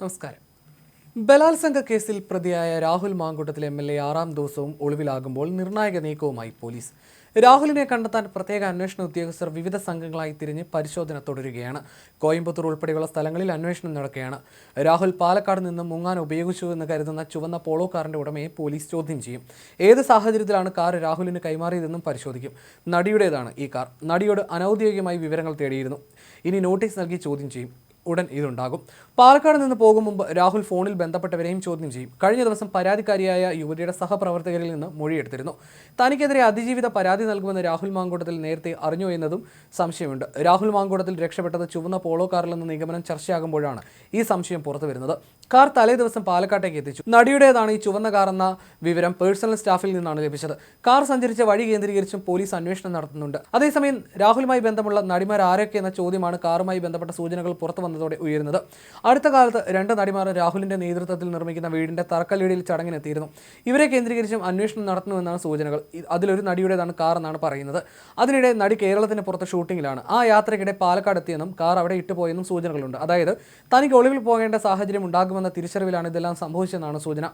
നമസ്കാരം. ബലാത്സംഗ കേസിൽ പ്രതിയായ രാഹുൽ മാങ്കൂട്ടത്തിൽ MLA 6-ാം ദിവസവും ഒളിവിലാകുമ്പോൾ നിർണായക നീക്കവുമായി പോലീസ്. രാഹുലിനെ കണ്ടെത്താൻ പ്രത്യേക അന്വേഷണ ഉദ്യോഗസ്ഥർ വിവിധ സംഘങ്ങളായി തിരിഞ്ഞ് പരിശോധന തുടരുകയാണ്. കോയമ്പത്തൂർ ഉൾപ്പെടെയുള്ള സ്ഥലങ്ങളിൽ അന്വേഷണം നടക്കുകയാണ്. രാഹുൽ പാലക്കാട് നിന്ന് മുങ്ങാൻ ഉപയോഗിച്ചുവെന്ന് കരുതുന്ന ചുവന്ന പോളോ കാറിന്റെ ഉടമയെ പോലീസ് ചോദ്യം ചെയ്യും. ഏത് സാഹചര്യത്തിലാണ് കാർ രാഹുലിന് കൈമാറിയതെന്നും പരിശോധിക്കും. നടിയുടേതാണ് ഈ കാർ. നടിയോട് അനൌദ്യോഗികമായി വിവരങ്ങൾ തേടിയിരുന്നു. ഇനി നോട്ടീസ് നൽകി ചോദ്യം ചെയ്യും. ഉടൻ ഇതുണ്ടാകും. പാലക്കാട് നിന്ന് പോകും മുമ്പ് രാഹുൽ ഫോണിൽ ബന്ധപ്പെട്ടവരെയും ചോദ്യം ചെയ്യും. കഴിഞ്ഞ ദിവസം പരാതിക്കാരിയായ യുവതിയുടെ സഹപ്രവർത്തകരിൽ നിന്ന് മൊഴിയെടുത്തിരുന്നു. തനിക്കെതിരെ അതിജീവിത പരാതി നൽകുമെന്ന് രാഹുൽ മാങ്കൂട്ടത്തിൽ നേരത്തെ അറിഞ്ഞു എന്നതും സംശയമുണ്ട്. രാഹുൽ മാങ്കൂട്ടത്തിൽ രക്ഷപ്പെട്ടത് ചുവന്ന പോളോ കാറിലെന്ന നിഗമനം ചർച്ചയാകുമ്പോഴാണ് ഈ സംശയം പുറത്തു വരുന്നത്. കാർ തലേ ദിവസം പാലക്കാട്ടേക്ക് എത്തിച്ചു. നടിയുടേതാണ് ഈ ചുവന്ന കാർ എന്ന വിവരം പേഴ്സണൽ സ്റ്റാഫിൽ നിന്നാണ് ലഭിച്ചത്. കാർ സഞ്ചരിച്ച വഴി കേന്ദ്രീകരിച്ചും പോലീസ് അന്വേഷണം നടത്തുന്നുണ്ട്. അതേസമയം രാഹുലുമായി ബന്ധമുള്ള നടിമാർ ആരൊക്കെ എന്ന ചോദ്യമാണ് കാറുമായി ബന്ധപ്പെട്ട സൂചനകൾ പുറത്തു വന്നതോടെ ഉയരുന്നത്. അടുത്ത കാലത്ത് 2 നടിമാർ രാഹുലിന്റെ നേതൃത്വത്തിൽ നിർമ്മിക്കുന്ന വീടിന്റെ തറക്കല്ലിടൽ ചടങ്ങിനെത്തിയിരുന്നു. ഇവരെ കേന്ദ്രീകരിച്ചും അന്വേഷണം നടത്തുന്നുവെന്നാണ് സൂചനകൾ. അതിലൊരു നടിയുടേതാണ് കാർ എന്നാണ് പറയുന്നത്. അതിനിടെ നടി കേരളത്തിന് പുറത്ത് ഷൂട്ടിങ്ങിലാണ്. ആ യാത്രയ്ക്കിടെ പാലക്കാട് എത്തിയെന്നും കാർ അവിടെ ഇട്ടുപോയെന്നും സൂചനകളുണ്ട്. അതായത് തനിക്ക് ഒളിവിൽ പോകേണ്ട സാഹചര്യം ഉണ്ടാകുമെന്ന തിരിച്ചറിവിലാണ് ഇതെല്ലാം സംഭവിച്ചതെന്നാണ് സൂചന.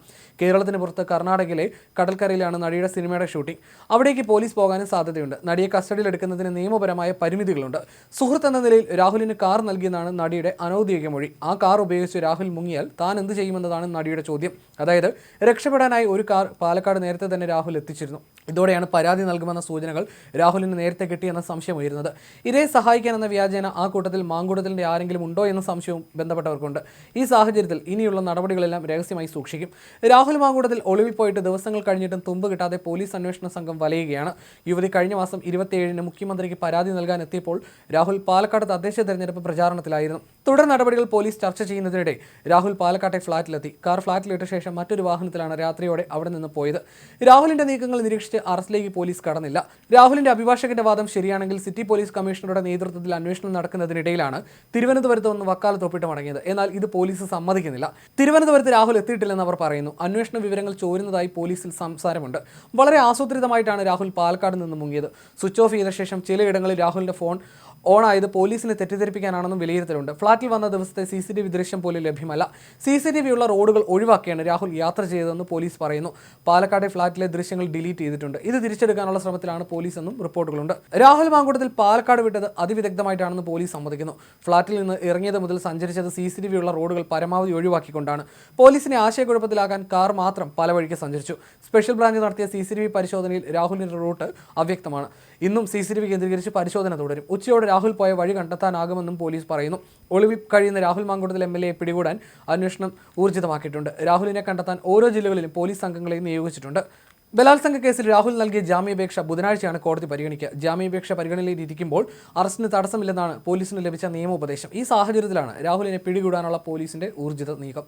കേരളത്തിന് പുറത്ത് കർണാടകയിലെ കടൽക്കരയിലാണ് നടിയുടെ സിനിമയുടെ ഷൂട്ടിംഗ്. അവിടേക്ക് പോലീസ് പോകാനും സാധ്യതയുണ്ട്. നടിയെ കസ്റ്റഡിയിലെടുക്കുന്നതിന് നിയമപരമായ പരിമിതികളുണ്ട്. സുഹൃത്ത് എന്ന നിലയിൽ രാഹുലിന് കാർ നൽകിയെന്നാണ് നടിയുടെ അനൌദ്യോഗിക മൊഴി. ആ കാർ ഉപയോഗിച്ച് രാഹുൽ മുങ്ങിയാൽ താൻ എന്ത് ചെയ്യുമെന്നതാണ് നടിയുടെ ചോദ്യം. അതായത് രക്ഷപ്പെടാനായി ഒരു കാർ പാലക്കാട് നേരത്തെ തന്നെ രാഹുൽ എത്തിച്ചിരുന്നു. ഇതോടെയാണ് പരാതി നൽകുമെന്ന സൂചനകൾ രാഹുലിന് നേരത്തെ കിട്ടിയെന്ന സംശയം ഉയരുന്നത്. ഇരയെ സഹായിക്കാനെന്ന വ്യാജേന ആ കൂട്ടത്തിൽ മാങ്കൂട്ടത്തിൻ്റെ ആരെങ്കിലും ഉണ്ടോ എന്ന സംശയവും ബന്ധപ്പെട്ടവർക്കുണ്ട്. ഈ സാഹചര്യത്തിൽ ഇനിയുള്ള നടപടികളെല്ലാം രഹസ്യമായി സൂക്ഷിക്കും. രാഹുൽ മാങ്കൂട്ടത്തിൽ ഒളിവിൽ പോയിട്ട് ദിവസങ്ങൾ കഴിഞ്ഞിട്ടും തുമ്പ് കിട്ടാതെ പോലീസ് അന്വേഷണ സംഘം വലയുകയാണ്. യുവതി കഴിഞ്ഞ മാസം 27-ന് മുഖ്യമന്ത്രിക്ക് പരാതി നൽകാൻ എത്തിയപ്പോൾ രാഹുൽ പാലക്കാട് തദ്ദേശ തെരഞ്ഞെടുപ്പ് പ്രചാരണത്തിലായിരുന്നു. തുടർ നടപടികൾ പോലീസ് ചർച്ച ചെയ്യുന്നതിനിടെ രാഹുൽ പാലക്കാട്ടെ ഫ്ളാറ്റിലെത്തി. കാർ ഫ്ളാറ്റിലിട്ട ശേഷം മറ്റൊരു വാഹനത്തിലാണ് രാത്രിയോടെ അവിടെ നിന്ന് പോയത്. രാഹുലിന്റെ നീക്കങ്ങൾ നിരീക്ഷിച്ച് അറസ്റ്റിലേക്ക് പോലീസ് കടന്നില്ല. രാഹുലിന്റെ അഭിഭാഷകന്റെ വാദം ശരിയാണെങ്കിൽ സിറ്റി പോലീസ് കമ്മീഷണറുടെ നേതൃത്വത്തിൽ അന്വേഷണം നടക്കുന്നതിനിടയിലാണ് തിരുവനന്തപുരത്ത് നിന്ന് വക്കാലത്ത് ഒപ്പിട്ട് മടങ്ങിയത്. എന്നാൽ ഇത് പോലീസ് സമ്മതിക്കുന്നില്ല. തിരുവനന്തപുരത്ത് രാഹുൽ എത്തിയിട്ടില്ലെന്ന് അവർ പറയുന്നു. അന്വേഷണ വിവരങ്ങൾ ചോരുന്നതായി പോലീസിൽ സംസാരമുണ്ട്. വളരെ ആസൂത്രിതമായിട്ടാണ് രാഹുൽ പാലക്കാട് നിന്ന് മുങ്ങിയത്. സ്വിച്ച് ഓഫ് ചെയ്ത ശേഷം ചിലയിടങ്ങളിൽ രാഹുലിന്റെ ഫോൺ ഓണായത് പോലീസിനെ തെറ്റിദ്ധരിപ്പിക്കാനാണെന്നും വിലയിരുത്തലുണ്ട്. ഫ്ളാറ്റിൽ വന്ന ദിവസത്തെ CCTV ദൃശ്യം പോലും ലഭ്യമല്ല. CCTV ഉള്ള റോഡുകൾ ഒഴിവാക്കിയാണ് രാഹുൽ യാത്ര ചെയ്തതെന്ന് പോലീസ് പറയുന്നു. പാലക്കാട്ടെ ഫ്ളാറ്റിലെ ദൃശ്യങ്ങൾ ഡിലീറ്റ് ചെയ്തിട്ടുണ്ട്. ഇത് തിരിച്ചെടുക്കാനുള്ള ശ്രമത്തിലാണ് പോലീസ് എന്നും റിപ്പോർട്ടുകളുണ്ട്. രാഹുൽ മാങ്കൂട്ടത്തിൽ പാലക്കാട് വിട്ടത് അതിവിദഗ്ധമായിട്ടാണെന്ന് പോലീസ് സമ്മതിക്കുന്നു. ഫ്ളാറ്റിൽ നിന്ന് ഇറങ്ങിയത് മുതൽ സഞ്ചരിച്ചത് CCTV ഉള്ള റോഡുകൾ പരമാവധി ഒഴിവാക്കിക്കൊണ്ടാണ്. പോലീസിനെ ആശയക്കുഴപ്പത്തിലാക്കാൻ കാർ മാത്രം പല വഴിക്ക് സഞ്ചരിച്ചു. സ്പെഷ്യൽ ബ്രാഞ്ച് നടത്തിയ CCTV പരിശോധനയിൽ രാഹുലിന്റെ റൂട്ട് അവ്യക്തമാണ്. ഇന്നും CCTV കേന്ദ്രീകരിച്ച് പരിശോധന തുടരും. ഉച്ചയോടെ രാഹുൽ പോയ വഴി കണ്ടെത്താനാകുമെന്നും പോലീസ് പറയുന്നു. ഒളിവിൽ കഴിയുന്ന രാഹുൽ മാങ്കൂട്ടത്തിൽ MLA പിടികൂടാൻ അന്വേഷണം ഊർജിതമാക്കിയിട്ടുണ്ട്. രാഹുലിനെ കണ്ടെത്താൻ ഓരോ ജില്ലകളിലും പോലീസ് സംഘങ്ങളെയും നിയോഗിച്ചിട്ടുണ്ട്. ബലാത്സംഗ കേസിൽ രാഹുൽ നൽകിയ ജാമ്യാപേക്ഷ ബുധനാഴ്ചയാണ് കോടതി പരിഗണിക്കുക. ജാമ്യാപേക്ഷ പരിഗണനയിലിരിക്കുമ്പോൾ അറസ്റ്റിന് തടസ്സമില്ലെന്നാണ് പോലീസിന് ലഭിച്ച നിയമോപദേശം. ഈ സാഹചര്യത്തിലാണ് രാഹുലിനെ പിടികൂടാനുള്ള പോലീസിന്റെ ഊർജിത നീക്കം.